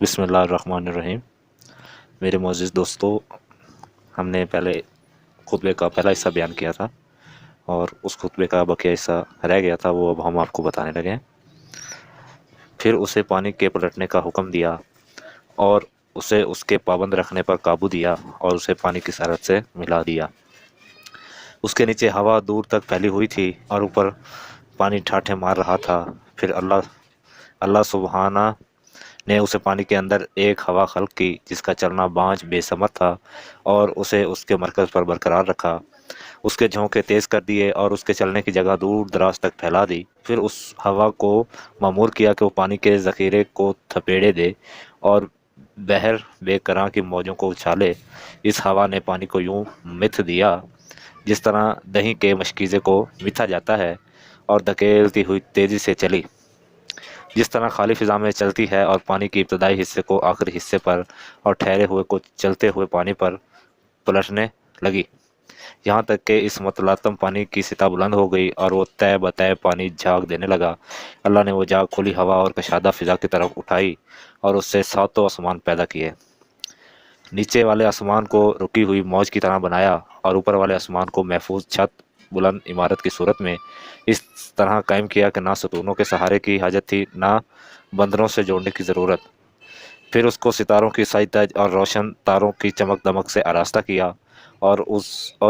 بسم اللہ الرحمن الرحیم۔ میرے معزز دوستو، ہم نے پہلے خطبے کا پہلا حصہ بیان کیا تھا اور اس خطبے کا بقیہ حصہ رہ گیا تھا، وہ اب ہم آپ کو بتانے لگے ہیں۔ پھر اسے پانی کے پلٹنے کا حکم دیا اور اسے اس کے پابند رکھنے پر قابو دیا اور اسے پانی کی سرحد سے ملا دیا۔ اس کے نیچے ہوا دور تک پھیلی ہوئی تھی اور اوپر پانی ٹھاٹھے مار رہا تھا۔ پھر اللہ سبحانہ نے اسے پانی کے اندر ایک ہوا خلق کی جس کا چلنا بانجھ بے ثمر تھا، اور اسے اس کے مرکز پر برقرار رکھا۔ اس کے جھونکے تیز کر دیے اور اس کے چلنے کی جگہ دور دراز تک پھیلا دی۔ پھر اس ہوا کو مامور کیا کہ وہ پانی کے ذخیرے کو تھپیڑے دے اور بحر بے کراں کی موجوں کو اچھالے۔ اس ہوا نے پانی کو یوں متھ دیا جس طرح دہی کے مشکیزے کو متھا جاتا ہے، اور دھکیلتی ہوئی تیزی سے چلی، جس طرح خالی فضا میں چلتی ہے اور پانی کے ابتدائی حصے کو آخری حصے پر اور ٹھہرے ہوئے کو چلتے ہوئے پانی پر پلٹنے لگی، یہاں تک کہ اس متلاطم پانی کی سطح بلند ہو گئی اور وہ تہ بتہ پانی جھاگ دینے لگا۔ اللہ نے وہ جھاگ کھلی ہوا اور کشادہ فضا کی طرف اٹھائی اور اس سے ساتوں آسمان پیدا کیے۔ نیچے والے آسمان کو رکی ہوئی موج کی طرح بنایا اور اوپر والے آسمان کو محفوظ چھت بلند عمارت کی صورت میں اس طرح قائم کیا کہ نہ ستونوں کے سہارے کی حاجت تھی نہ بندروں سے جوڑنے کی ضرورت۔ پھر اس کو ستاروں کی سائی تج اور روشن تاروں کی چمک دمک سے آراستہ کیا اور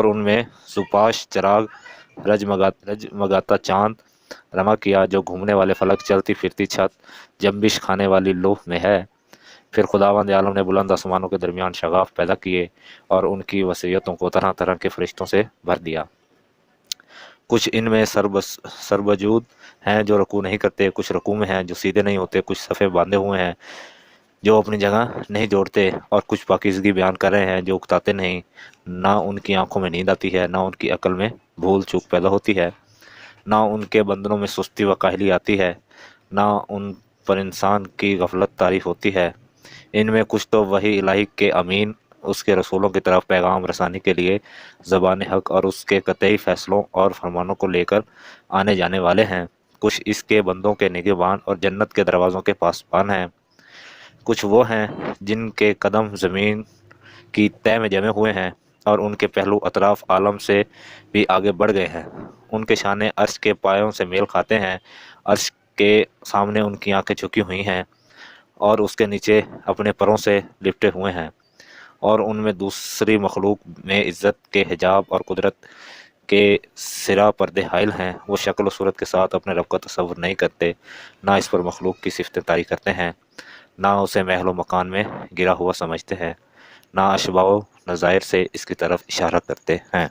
ان میں سپاش چراغ رجمگاتا چاند رما کیا جو گھومنے والے فلک، چلتی پھرتی چھت، جنبش کھانے والی لوح میں ہے۔ پھر خداوند عالم نے بلند آسمانوں کے درمیان شگاف پیدا کیے اور ان کی وسیعتوں کو طرح طرح کے فرشتوں سے بھر دیا۔ کچھ ان میں سربجود ہیں جو رکوع نہیں کرتے، کچھ رکوع میں ہیں جو سیدھے نہیں ہوتے، کچھ صفے باندھے ہوئے ہیں جو اپنی جگہ نہیں جوڑتے، اور کچھ پاکیزگی بیان کر رہے ہیں جو اکتاتے نہیں۔ نہ ان کی آنکھوں میں نیند آتی ہے، نہ ان کی عقل میں بھول چوک پیدا ہوتی ہے، نہ ان کے بندنوں میں سستی و کاہلی آتی ہے، نہ ان پر انسان کی غفلت تعریف ہوتی ہے۔ ان میں کچھ تو وحی الہی کے امین، اس کے رسولوں کی طرف پیغام رسانی کے لیے زبان حق اور اس کے قطعی فیصلوں اور فرمانوں کو لے کر آنے جانے والے ہیں، کچھ اس کے بندوں کے نگہبان اور جنت کے دروازوں کے پاسبان ہیں، کچھ وہ ہیں جن کے قدم زمین کی تہ میں جمے ہوئے ہیں اور ان کے پہلو اطراف عالم سے بھی آگے بڑھ گئے ہیں۔ ان کے شانے عرش کے پایوں سے میل کھاتے ہیں، عرش کے سامنے ان کی آنکھیں جھکی ہوئی ہیں اور اس کے نیچے اپنے پروں سے لپٹے ہوئے ہیں، اور ان میں دوسری مخلوق میں عزت کے حجاب اور قدرت کے سرا پردے حائل ہیں۔ وہ شکل و صورت کے ساتھ اپنے رب کا تصور نہیں کرتے، نہ اس پر مخلوق کی صفتیں طاری کرتے ہیں، نہ اسے محل و مکان میں گرا ہوا سمجھتے ہیں، نہ اشباہ و نظائر سے اس کی طرف اشارہ کرتے ہیں۔